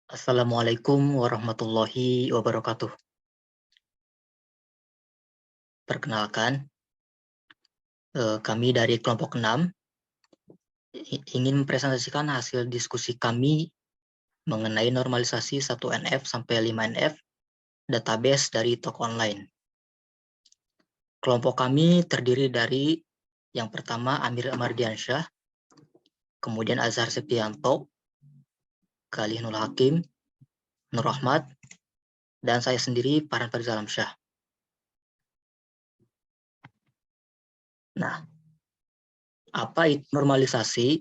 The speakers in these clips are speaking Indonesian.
Assalamualaikum warahmatullahi wabarakatuh. Perkenalkan, kami dari kelompok 6 ingin mempresentasikan hasil diskusi kami mengenai normalisasi 1NF sampai 5NF database dari toko online. Kelompok kami terdiri dari yang pertama Amir Amardiansyah, kemudian Azhar Septianto, Khalih Nur Hakim, Nur Ahmad, dan saya sendiri Farhan Farizal Alamsyah. Nah, apa itu normalisasi?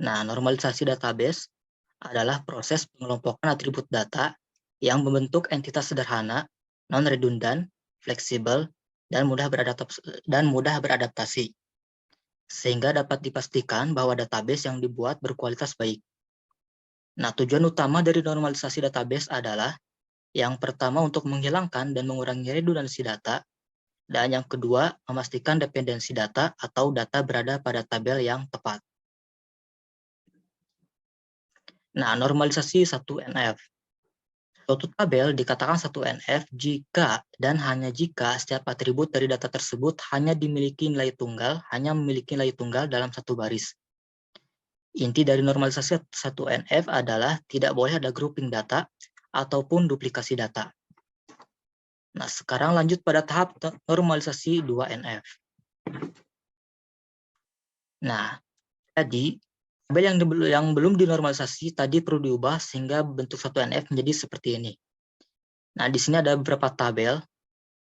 Nah, normalisasi database adalah proses pengelompokan atribut data yang membentuk entitas sederhana, non-redundan, fleksibel, dan mudah beradaptasi, sehingga dapat dipastikan bahwa database yang dibuat berkualitas baik. Nah, tujuan utama dari normalisasi database adalah yang pertama untuk menghilangkan dan mengurangi redundansi data, dan yang kedua memastikan dependensi data atau data berada pada tabel yang tepat. Nah, normalisasi 1NF. Suatu tabel dikatakan 1NF jika dan hanya jika setiap atribut dari data tersebut hanya memiliki nilai tunggal dalam satu baris. Inti dari normalisasi 1NF adalah tidak boleh ada grouping data ataupun duplikasi data. Nah, sekarang lanjut pada tahap normalisasi 2NF. Nah, jadi tabel yang belum dinormalisasi tadi perlu diubah sehingga bentuk 1NF menjadi seperti ini. Nah, di sini ada beberapa tabel.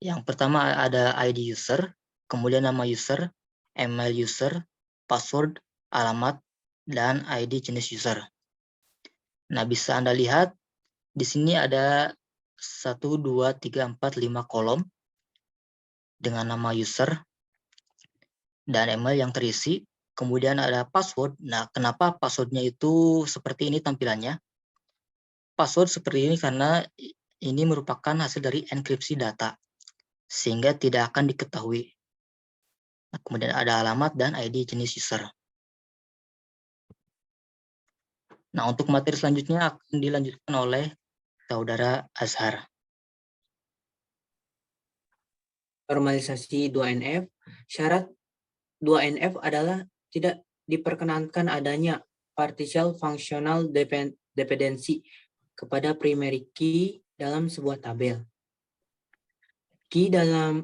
Yang pertama ada ID user, kemudian nama user, email user, password, alamat, dan ID jenis user. Nah, bisa Anda lihat di sini ada 1, 2, 3, 4, 5 kolom dengan nama user dan email yang terisi. Kemudian ada password. Nah, kenapa passwordnya itu seperti ini tampilannya? Password seperti ini karena ini merupakan hasil dari enkripsi data, sehingga tidak akan diketahui. Nah, kemudian ada alamat dan ID jenis user. Nah, untuk materi selanjutnya akan dilanjutkan oleh Saudara Azhar. Normalisasi 2NF, syarat 2NF adalah tidak diperkenankan adanya partial functional dependency kepada primary key dalam sebuah tabel. Key dalam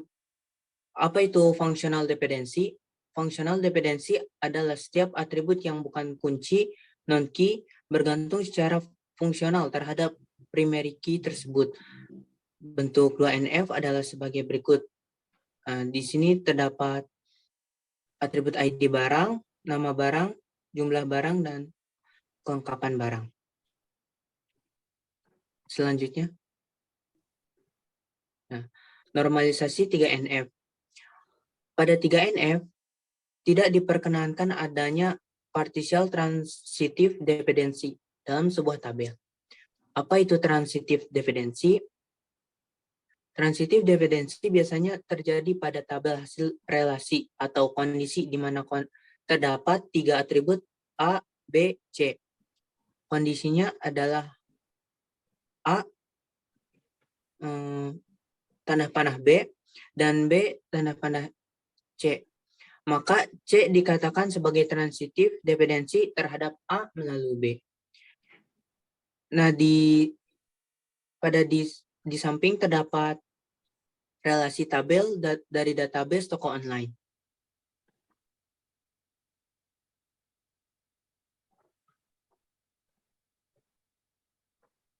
apa itu functional dependency? Functional dependency adalah setiap atribut yang bukan kunci, non-key, bergantung secara fungsional terhadap primary key tersebut. Bentuk 2NF adalah sebagai berikut. Di sini terdapat atribut ID barang, nama barang, jumlah barang, dan kelengkapan barang. Selanjutnya, normalisasi 3NF. Pada 3NF, tidak diperkenankan adanya partial transitive dependency dalam sebuah tabel. Apa itu transitive dependency? Transitive dependency biasanya terjadi pada tabel hasil relasi atau kondisi di mana terdapat 3 atribut A, B, C. Kondisinya adalah A tanda panah B dan B tanda panah C. Maka C dikatakan sebagai transitive dependency terhadap A melalui B. Nah, di samping terdapat relasi tabel dari database toko online.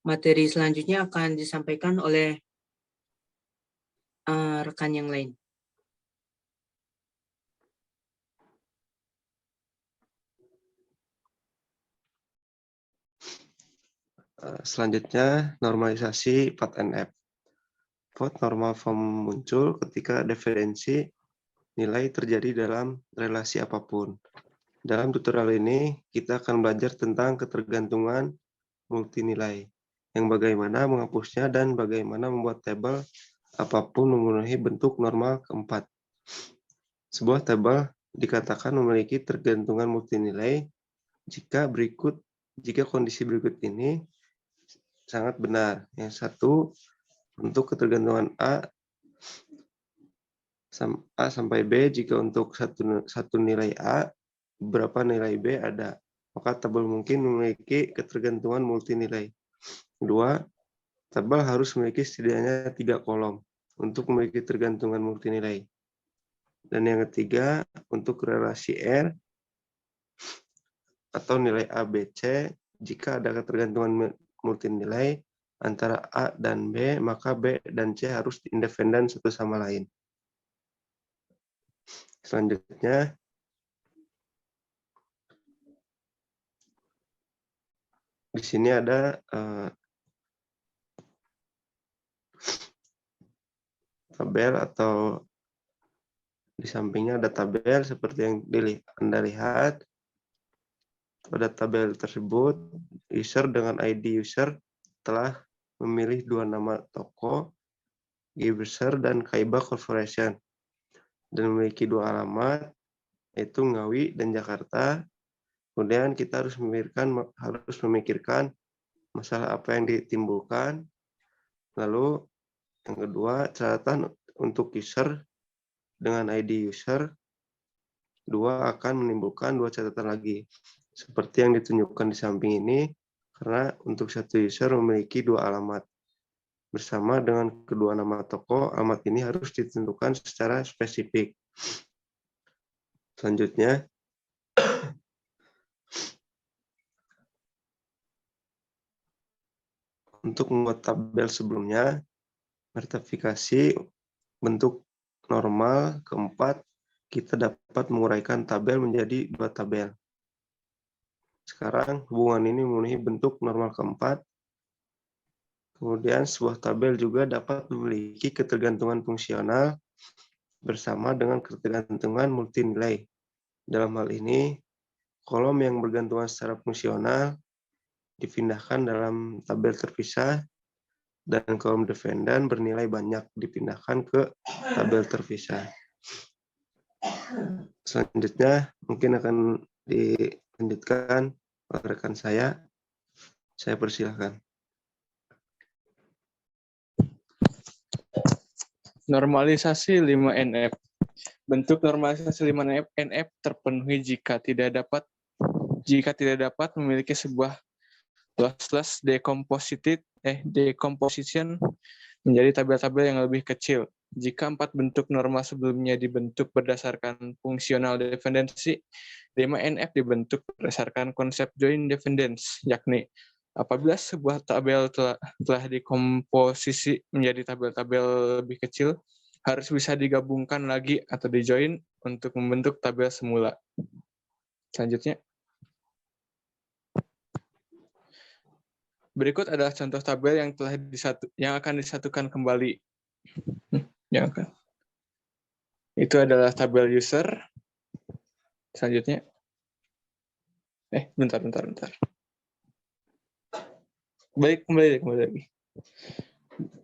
Materi selanjutnya akan disampaikan oleh rekan yang lain. Selanjutnya, normalisasi 4NF. Vote normal form muncul ketika diferensi nilai terjadi dalam relasi apapun. Dalam tutorial ini, kita akan belajar tentang ketergantungan multinilai, yang bagaimana menghapusnya dan bagaimana membuat tabel apapun memenuhi bentuk normal keempat. Sebuah tabel dikatakan memiliki tergantungan multinilai jika berikut jika kondisi berikut ini sangat benar. Yang satu, untuk ketergantungan A sampai B, jika untuk satu nilai A, beberapa nilai B ada. Maka tabel mungkin memiliki ketergantungan multinilai. Kedua, tabel harus memiliki setidaknya 3 kolom untuk memiliki ketergantungan multinilai. Dan yang ketiga, untuk relasi R atau nilai A, B, C, jika ada ketergantungan multinilai antara A dan B, maka B dan C harus independen satu sama lain. Selanjutnya, di sini ada tabel atau di sampingnya ada tabel seperti yang Anda lihat. Pada tabel tersebut, user dengan ID user telah memilih 2 nama toko, Gibser dan Kaiba Corporation, dan memiliki 2 alamat, yaitu Ngawi dan Jakarta. Kemudian kita harus memikirkan masalah apa yang ditimbulkan. Lalu yang kedua, catatan untuk user dengan ID user 2 akan menimbulkan 2 catatan lagi. Seperti yang ditunjukkan di samping ini, karena untuk satu user memiliki 2 alamat. Bersama dengan kedua nama toko, alamat ini harus ditentukan secara spesifik. Selanjutnya, untuk membuat tabel sebelumnya, verifikasi bentuk normal keempat, kita dapat menguraikan tabel menjadi 2 tabel. Sekarang hubungan ini memenuhi bentuk normal keempat. Kemudian sebuah tabel juga dapat memiliki ketergantungan fungsional bersama dengan ketergantungan multinilai. Dalam hal ini, kolom yang bergantungan secara fungsional dipindahkan dalam tabel terpisah dan kolom dependen bernilai banyak dipindahkan ke tabel terpisah. Selanjutnya mungkin akan dilanjutkan oleh rekan saya. Saya persilahkan. Normalisasi 5NF. Bentuk normalisasi 5NF terpenuhi jika tidak dapat memiliki sebuah lossless decomposition menjadi tabel-tabel yang lebih kecil. Jika 4 bentuk normal sebelumnya dibentuk berdasarkan fungsional dependensi, 5NF dibentuk berdasarkan konsep joint dependence, yakni apabila sebuah tabel telah dikomposisi menjadi tabel-tabel lebih kecil, harus bisa digabungkan lagi atau dijoin untuk membentuk tabel semula. Selanjutnya, berikut adalah contoh tabel yang akan disatukan kembali. Itu adalah tabel user. Selanjutnya, bentar. Baik, kembali lagi.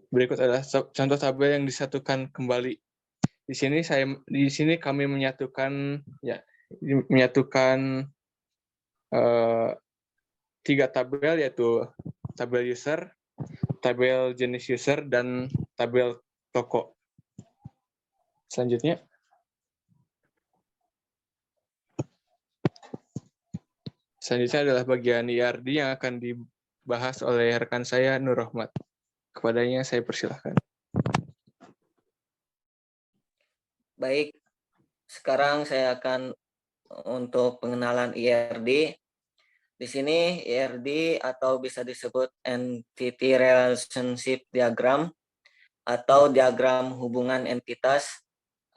Berikut adalah contoh tabel yang disatukan kembali. Di sini kami menyatukan 3 tabel, yaitu tabel user, tabel jenis user, dan tabel toko. Selanjutnya, adalah bagian IRD yang akan dibahas oleh rekan saya, Nur Rahmat. Kepadanya saya persilahkan. Baik, sekarang saya akan untuk pengenalan IRD. Di sini IRD atau bisa disebut Entity Relationship Diagram atau diagram hubungan entitas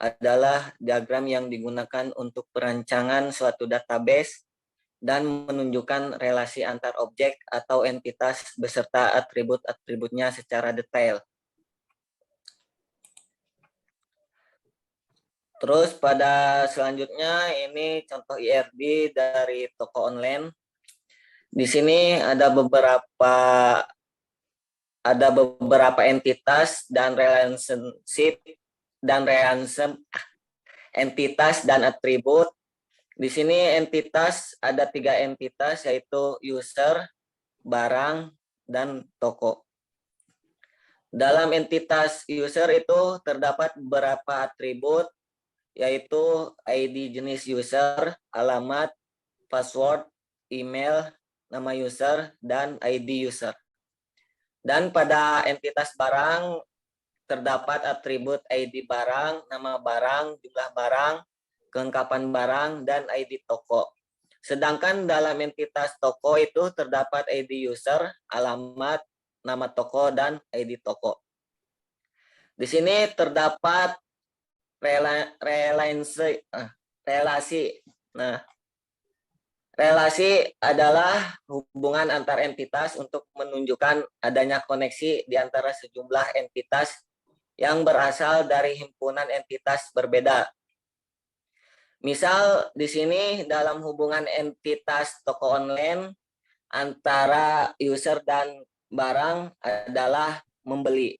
adalah diagram yang digunakan untuk perancangan suatu database dan menunjukkan relasi antar objek atau entitas beserta atribut-atributnya secara detail. Terus pada selanjutnya ini contoh IRD dari toko online. Di sini ada beberapa entitas dan relationship entitas dan atribut Di sini entitas ada 3 entitas, yaitu user, barang, dan toko. Dalam entitas user itu terdapat beberapa atribut, yaitu ID jenis user, alamat, password, email, nama user, dan ID user. Dan pada entitas barang terdapat atribut ID barang, nama barang, jumlah barang, kelengkapan barang, dan ID toko. Sedangkan dalam entitas toko itu terdapat ID user, alamat, nama toko, dan ID toko. Di sini terdapat relasi. Nah, relasi adalah hubungan antar entitas untuk menunjukkan adanya koneksi di antara sejumlah entitas yang berasal dari himpunan entitas berbeda. Misal di sini dalam hubungan entitas toko online antara user dan barang adalah membeli.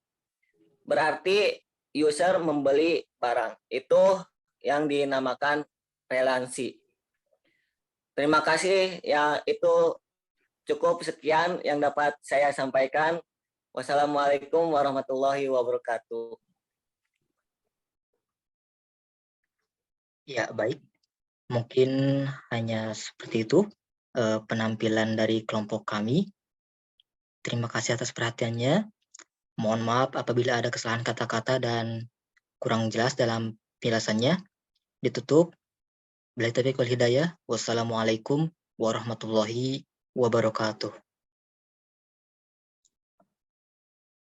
Berarti user membeli barang. Itu yang dinamakan relasi. Terima kasih, ya itu cukup sekian yang dapat saya sampaikan. Wassalamualaikum warahmatullahi wabarakatuh. Ya, baik. Mungkin hanya seperti itu penampilan dari kelompok kami. Terima kasih atas perhatiannya. Mohon maaf apabila ada kesalahan kata-kata dan kurang jelas dalam penjelasannya. Ditutup. Billahi taufiq wal hidayah. Wassalamualaikum warahmatullahi wabarakatuh.